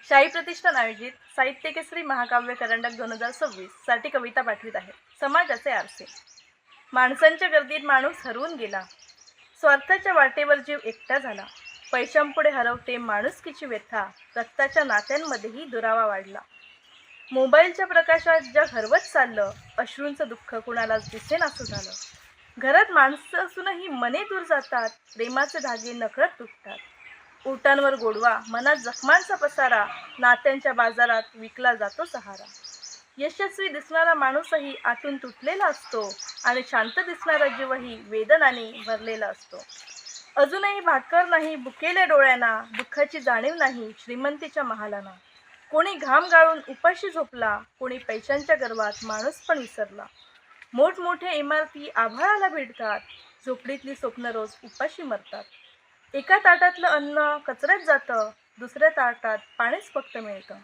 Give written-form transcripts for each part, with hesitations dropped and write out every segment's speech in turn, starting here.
शाही प्रतिष्ठान आयोजित साहित्य केसरी महाकाव्य करंडक 2026 साठी कविता पाठवित आहे. समाजाचे आरसे. माणसांच्या गर्दीत माणूस हरवून गेला. स्वार्थाच्या वाटेवर जीव एकटा झाला. पैशांपुढे हरवते माणुसकीची व्यथा. रक्ताच्या नात्यांमध्येही दुरावा वाढला. मोबाईलच्या प्रकाशात जग हरवत चाललं. अश्रूंचं दुःख कुणालाच दिसेनासं झालं. घरात माणसं असूनही मने दूर जातात. प्रेमाचे धागे नकळत तुटतात. ओठांवर गोडवा, मनात जखमांचा पसारा. नात्यांच्या बाजारात विकला जातो सहारा. यशस्वी दिसणारा माणूसही आतून तुटलेला असतो आणि शांत दिसणारा जीवही वेदनाने भरलेला असतो. अजूनही भाकर नाही भुकेल्या डोळ्यांना. दुःखाची जाणीव नाही श्रीमंतीच्या महालांना. कोणी घाम गाळून उपाशी झोपला. कोणी पैशांच्या गर्वात माणूस पण विसरला. मोठमोठ्या इमारती आभाळाला भिडतात. झोपडीतली स्वप्न रोज उपाशी मरतात. एका ताटातलं अन्न कचऱ्यात जातं. दुसऱ्या ताटात पाणीच फक्त मिळतं.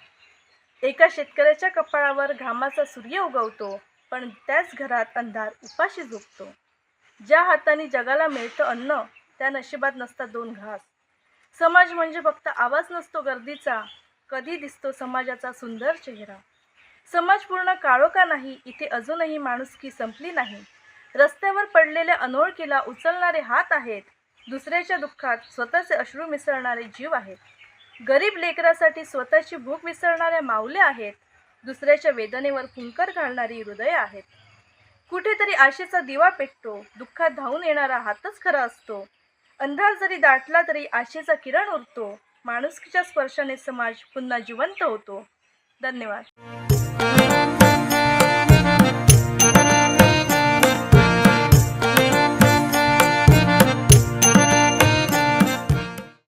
एका शेतकऱ्याच्या कपाळावर घामाचा सूर्य उगवतो, पण त्याच घरात अंधार उपाशी झोपतो. ज्या हाताने जगाला मिळतं अन्न, त्या नशिबात नसतात दोन घास. समाज म्हणजे फक्त आवाज नसतो गर्दीचा. कधी दिसतो समाजाचा सुंदर चेहरा. समाज पूर्ण काळोखा नाही. इथे अजूनही माणुसकी संपली नाही. रस्त्यावर पडलेल्या अनोळखीला उचलणारे हात आहेत. दुसऱ्याच्या दुःखात स्वतःचे अश्रू मिसळणारे जीव आहेत. गरीब लेकरासाठी स्वतःची भूक विसरणाऱ्या माऊल्या आहेत. दुसऱ्याच्या वेदनेवर फुंकर घालणारी हृदय आहेत. कुठेतरी आशेचा दिवा पेटतो. दुःखात धावून येणारा हातच खरा असतो. अंधार जरी दाटला तरी आशेचा किरण उरतो. माणुसकीच्या स्पर्शाने समाज पुन्हा जिवंत होतो. धन्यवाद.